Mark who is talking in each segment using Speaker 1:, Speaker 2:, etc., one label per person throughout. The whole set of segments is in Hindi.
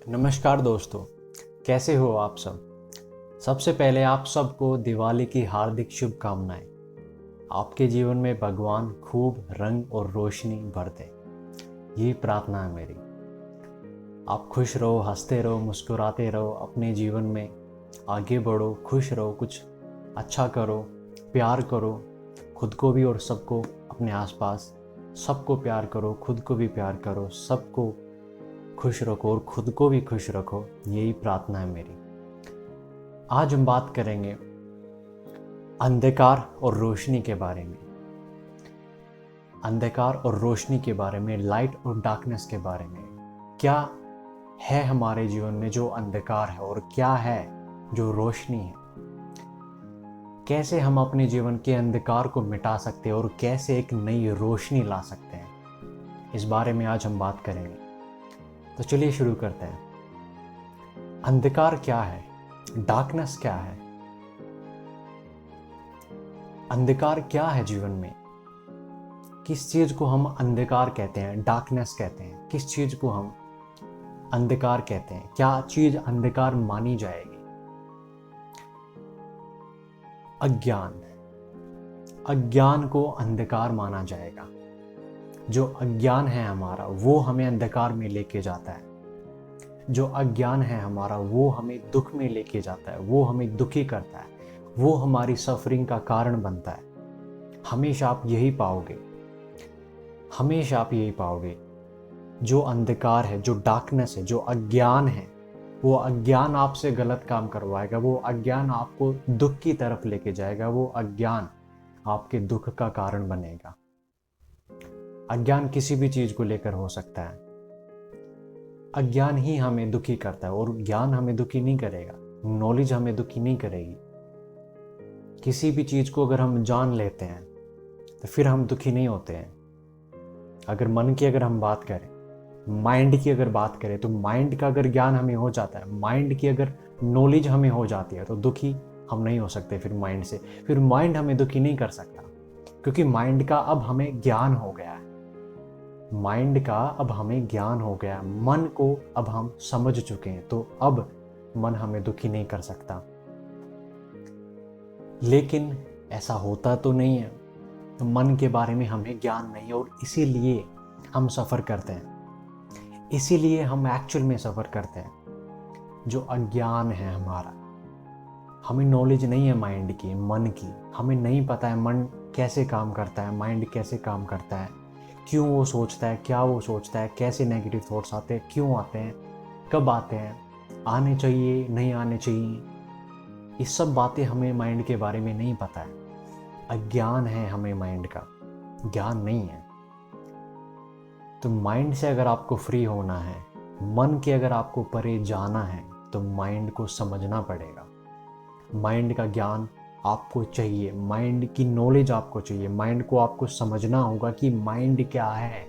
Speaker 1: नमस्कार दोस्तों, कैसे हो आप सब। सबसे पहले आप सबको दिवाली की हार्दिक शुभकामनाएं। आपके जीवन में भगवान खूब रंग और रोशनी भर दे, यही प्रार्थना है मेरी। आप खुश रहो, हंसते रहो, मुस्कुराते रहो, अपने जीवन में आगे बढ़ो, खुश रहो, कुछ अच्छा करो, प्यार करो, खुद को भी और सबको, अपने आसपास सबको प्यार करो, खुद को भी प्यार करो, सबको खुश रखो और खुद को भी खुश रखो, यही प्रार्थना है मेरी। आज हम बात करेंगे अंधकार और रोशनी के बारे में। अंधकार और रोशनी के बारे में, लाइट और डार्कनेस के बारे में। क्या है हमारे जीवन में जो अंधकार है और क्या है जो रोशनी है। कैसे हम अपने जीवन के अंधकार को मिटा सकते हैं और कैसे एक नई रोशनी ला सकते हैं, इस बारे में आज हम बात करेंगे। तो चलिए शुरू करते हैं। अंधकार क्या है, डार्कनेस क्या है। अंधकार क्या है जीवन में, किस चीज को हम अंधकार कहते हैं, डार्कनेस कहते हैं, किस चीज को हम अंधकार कहते हैं, क्या चीज अंधकार मानी जाएगी। अज्ञान, अज्ञान को अंधकार माना जाएगा। जो अज्ञान है हमारा वो हमें अंधकार में लेके जाता है। जो अज्ञान है हमारा वो हमें दुख में लेके जाता है, वो हमें दुखी करता है, वो हमारी सफरिंग का कारण बनता है। हमेशा आप यही पाओगे, हमेशा आप यही पाओगे। जो अंधकार है, जो डार्कनेस है, जो अज्ञान है, वो अज्ञान आपसे गलत काम करवाएगा, वो अज्ञान आपको दुख की तरफ लेके जाएगा, वो अज्ञान आपके दुख का कारण बनेगा। अज्ञान किसी भी चीज को लेकर हो सकता है। अज्ञान ही हमें दुखी करता है और ज्ञान हमें दुखी नहीं करेगा, नॉलेज हमें दुखी नहीं करेगी। किसी भी चीज को अगर हम जान लेते हैं तो फिर हम दुखी नहीं होते हैं। अगर मन की अगर हम बात करें, माइंड की अगर बात करें, तो माइंड का अगर ज्ञान हमें हो जाता है, माइंड की अगर नॉलेज हमें हो जाती है, तो दुखी हम नहीं हो सकते फिर माइंड से। फिर माइंड हमें दुखी नहीं कर सकता, क्योंकि माइंड का अब हमें ज्ञान हो गया है। माइंड का अब हमें ज्ञान हो गया, मन को अब हम समझ चुके हैं, तो अब मन हमें दुखी नहीं कर सकता। लेकिन ऐसा होता तो नहीं है। तो मन के बारे में हमें ज्ञान नहीं है और इसीलिए हम सफ़र करते हैं, इसीलिए हम एक्चुअल में सफ़र करते हैं। जो अज्ञान है हमारा, हमें नॉलेज नहीं है माइंड की, मन की। हमें नहीं पता है मन कैसे काम करता है, माइंड कैसे काम करता है, क्यों वो सोचता है, क्या वो सोचता है, कैसे नेगेटिव थॉट्स आते हैं, क्यों आते हैं, कब आते हैं, आने चाहिए नहीं आने चाहिए। ये सब बातें हमें माइंड के बारे में नहीं पता है। अज्ञान है हमें माइंड का, ज्ञान नहीं है। तो माइंड से अगर आपको फ्री होना है, मन के अगर आपको परे जाना है, तो माइंड को समझना पड़ेगा। माइंड का ज्ञान आपको चाहिए, माइंड की नॉलेज आपको चाहिए, माइंड को आपको समझना होगा कि माइंड क्या है।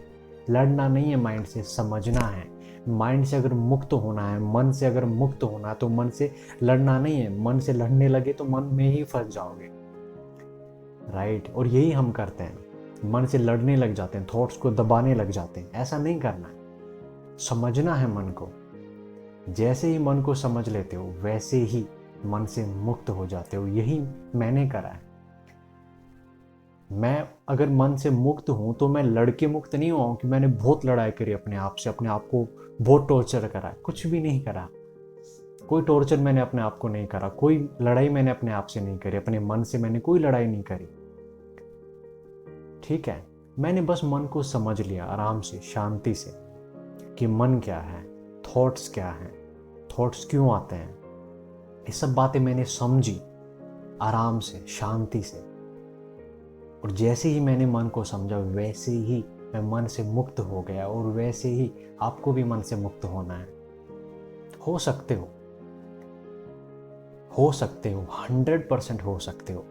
Speaker 1: लड़ना नहीं है माइंड से, समझना है। माइंड से अगर मुक्त होना है, मन से अगर मुक्त होना है, तो मन से लड़ना नहीं है। मन से लड़ने लगे तो मन में ही फंस जाओगे, राइट। और यही हम करते हैं, मन से लड़ने लग जाते हैं, थॉट्स को दबाने लग जाते हैं। ऐसा नहीं करना है, समझना है मन को। जैसे ही मन को समझ लेते हो वैसे ही मन से मुक्त हो जाते हो। यही मैंने करा है। मैं अगर मन से मुक्त हूं तो मैं लड़के मुक्त नहीं हुआ हूं कि मैंने बहुत लड़ाई करी अपने आप से, अपने आप को बहुत टॉर्चर करा। कुछ भी नहीं करा, कोई टॉर्चर मैंने अपने आप को नहीं करा, कोई लड़ाई मैंने अपने आप से नहीं करी, अपने मन से मैंने कोई लड़ाई नहीं करी। ठीक है, मैंने बस मन को समझ लिया आराम से, शांति से, कि मन क्या है, थॉट्स क्या हैं, थॉट्स क्यों आते हैं। ये सब बातें मैंने समझी आराम से, शांति से। और जैसे ही मैंने मन को समझा वैसे ही मैं मन से मुक्त हो गया। और वैसे ही आपको भी मन से मुक्त होना है। हो सकते हो, हो सकते हो, 100% हो सकते हो।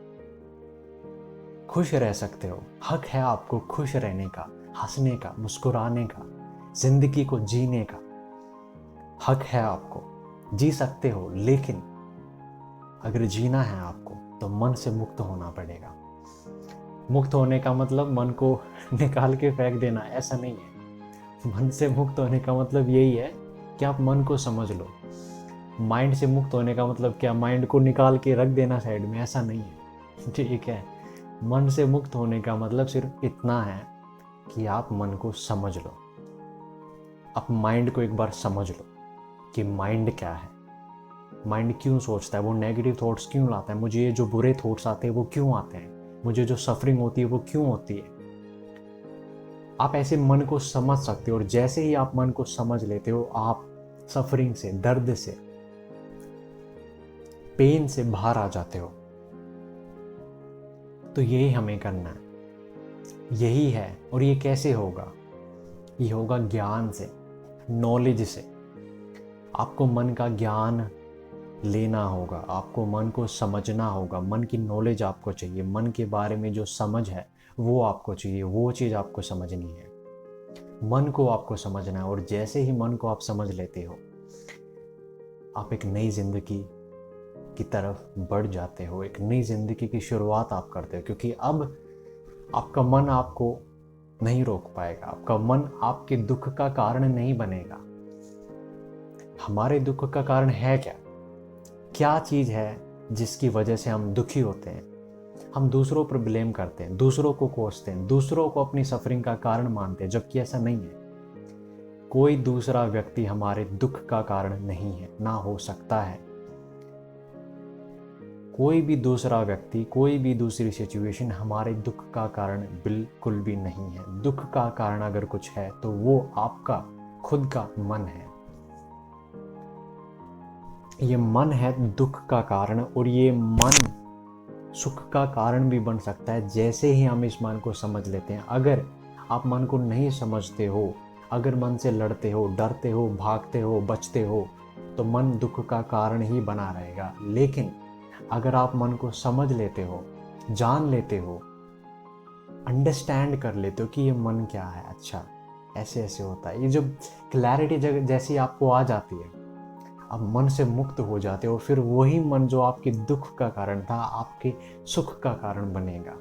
Speaker 1: खुश रह सकते हो। हक है आपको खुश रहने का, हंसने का, मुस्कुराने का, जिंदगी को जीने का हक है आपको। जी सकते हो, लेकिन अगर जीना है आपको तो मन से मुक्त होना पड़ेगा। मुक्त होने का मतलब मन को निकाल के फेंक देना, ऐसा नहीं है। मन से मुक्त होने का मतलब यही है कि आप मन को समझ लो। माइंड से मुक्त होने का मतलब क्या माइंड को निकाल के रख देना साइड में, ऐसा नहीं है। ठीक है, मन से मुक्त होने का मतलब सिर्फ इतना है कि आप मन को समझ लो। आप माइंड को एक बार समझ लो कि माइंड क्या है, माइंड क्यों सोचता है, वो नेगेटिव थॉट्स क्यों लाता है, मुझे जो बुरे थॉट्स आते हैं वो क्यों आते हैं, मुझे जो सफरिंग होती है वो क्यों होती है। आप ऐसे मन को समझ सकते हो, और जैसे ही आप मन को समझ लेते हो आप सफरिंग से, दर्द से, पेन से बाहर आ जाते हो। तो यही हमें करना है, यही है। और ये कैसे होगा? ये होगा ज्ञान से, नॉलेज से। आपको मन का ज्ञान लेना होगा, आपको मन को समझना होगा, मन की नॉलेज आपको चाहिए, मन के बारे में जो समझ है वो आपको चाहिए, वो चीज़ आपको समझनी है। मन को आपको समझना है, और जैसे ही मन को आप समझ लेते हो आप एक नई जिंदगी की तरफ बढ़ जाते हो, एक नई जिंदगी की शुरुआत आप करते हो। क्योंकि अब आपका मन आपको नहीं रोक पाएगा, आपका मन आपके दुख का कारण नहीं बनेगा। हमारे दुख का कारण है क्या? क्या चीज़ है जिसकी वजह से हम दुखी होते हैं? हम दूसरों पर ब्लेम करते हैं, दूसरों को कोसते हैं, दूसरों को अपनी सफरिंग का कारण मानते हैं, जबकि ऐसा नहीं है। कोई दूसरा व्यक्ति हमारे दुख का कारण नहीं है, ना हो सकता है। कोई भी दूसरा व्यक्ति, कोई भी दूसरी सिचुएशन हमारे दुख का कारण बिल्कुल भी नहीं है। दुख का कारण अगर कुछ है तो वो आपका खुद का मन है। ये मन है दुख का कारण, और ये मन सुख का कारण भी बन सकता है जैसे ही हम इस मन को समझ लेते हैं। अगर आप मन को नहीं समझते हो, अगर मन से लड़ते हो, डरते हो, भागते हो, बचते हो, तो मन दुख का कारण ही बना रहेगा। लेकिन अगर आप मन को समझ लेते हो, जान लेते हो, अंडरस्टैंड कर लेते हो कि ये मन क्या है, अच्छा ऐसे ऐसे होता है, ये जो क्लैरिटी जैसी आपको आ जाती है, आप मन से मुक्त हो जाते हो। फिर वही मन जो आपके दुख का कारण था आपके सुख का कारण बनेगा।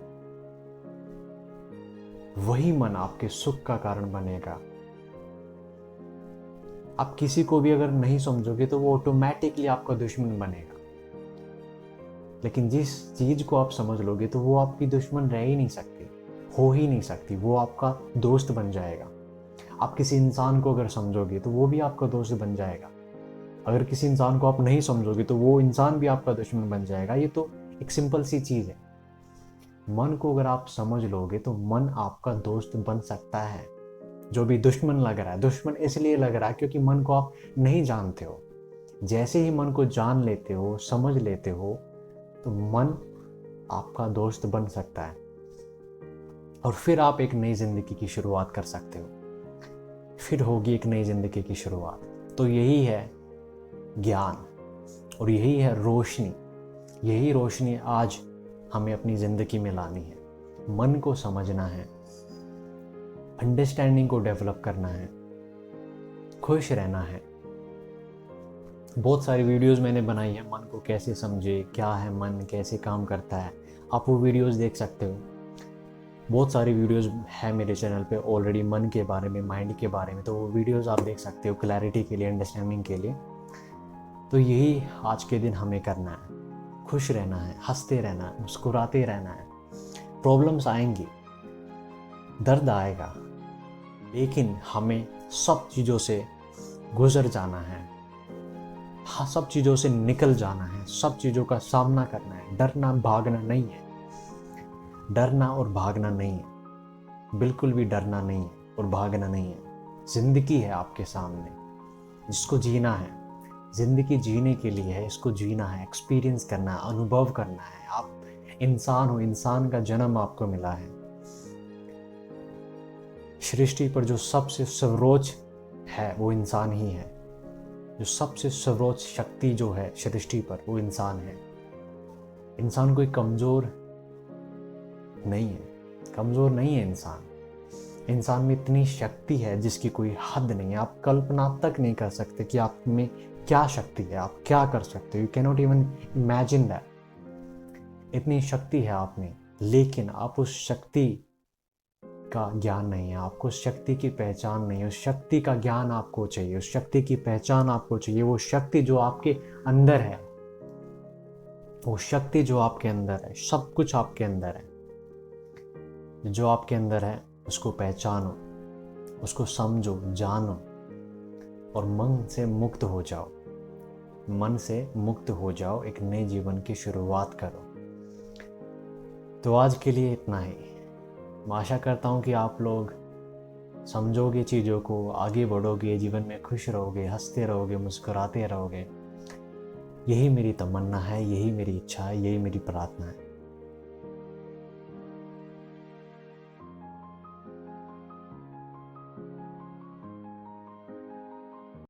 Speaker 1: वही मन आपके सुख का कारण बनेगा। आप किसी को भी अगर नहीं समझोगे तो वो ऑटोमेटिकली आपका दुश्मन बनेगा। लेकिन जिस चीज को आप समझ लोगे तो वो आपकी दुश्मन रह ही नहीं सकती, हो ही नहीं सकती, वो आपका दोस्त बन जाएगा। आप किसी इंसान को अगर समझोगे तो वो भी आपका दोस्त बन जाएगा। अगर किसी इंसान को आप नहीं समझोगे तो वो इंसान भी आपका दुश्मन बन जाएगा। ये तो एक सिंपल सी चीज़ है। मन को अगर आप समझ लोगे तो मन आपका दोस्त बन सकता है। जो भी दुश्मन लग रहा है, दुश्मन इसलिए लग रहा है क्योंकि मन को आप नहीं जानते हो। जैसे ही मन को जान लेते हो, समझ लेते हो, तो मन आपका दोस्त बन सकता है, और फिर आप एक नई जिंदगी की शुरुआत कर सकते हो। फिर होगी एक नई जिंदगी की शुरुआत। तो यही है ज्ञान, और यही है रोशनी। यही रोशनी आज हमें अपनी ज़िंदगी में लानी है। मन को समझना है, अंडरस्टैंडिंग को डेवलप करना है, खुश रहना है। बहुत सारी वीडियोस मैंने बनाई है, मन को कैसे समझे, क्या है मन, कैसे काम करता है। आप वो वीडियोस देख सकते हो। बहुत सारी वीडियोस है मेरे चैनल पे ऑलरेडी मन के बारे में, माइंड के बारे में, तो वो वीडियोस आप देख सकते हो क्लैरिटी के लिए, अंडरस्टैंडिंग के लिए। तो यही आज के दिन हमें करना है, खुश रहना है, हंसते रहना है, मुस्कुराते रहना है। प्रॉब्लम्स आएंगी, दर्द आएगा, लेकिन हमें सब चीज़ों से गुजर जाना है। हाँ, सब चीज़ों से निकल जाना है, सब चीज़ों का सामना करना है। डरना भागना नहीं है, डरना और भागना नहीं है, बिल्कुल भी डरना नहीं है और भागना नहीं है। जिंदगी है आपके सामने जिसको जीना है। जिंदगी जीने के लिए है, इसको जीना है, एक्सपीरियंस करना है, अनुभव करना है। आप इंसान हो, इंसान का जन्म आपको मिला है। सृष्टि पर जो सबसे सर्वोच्च है वो इंसान ही है। जो सबसे सर्वोच्च शक्ति जो है सृष्टि पर वो इंसान है। इंसान कोई कमजोर नहीं है, कमजोर नहीं है इंसान। इंसान में इतनी शक्ति है जिसकी कोई हद नहीं है। आप कल्पना तक नहीं कर सकते कि आप में क्या शक्ति है, आप क्या कर सकते हो। You can not even imagine that. इतनी शक्ति है आप में, लेकिन आप उस शक्ति का ज्ञान नहीं है, आपको शक्ति की पहचान नहीं है। उस शक्ति का ज्ञान आपको चाहिए, उस शक्ति की पहचान आपको चाहिए। वो शक्ति जो आपके अंदर है, वो शक्ति जो आपके अंदर है, सब कुछ आपके अंदर है। जो आपके अंदर है उसको पहचानो, उसको समझो, जानो और मन से मुक्त हो जाओ। मन से मुक्त हो जाओ, एक नए जीवन की शुरुआत करो। तो आज के लिए इतना ही। मैं आशा करता हूँ कि आप लोग समझोगे चीज़ों को, आगे बढ़ोगे, जीवन में खुश रहोगे, हंसते रहोगे, मुस्कुराते रहोगे। यही मेरी तमन्ना है, यही मेरी इच्छा है, यही मेरी प्रार्थना है।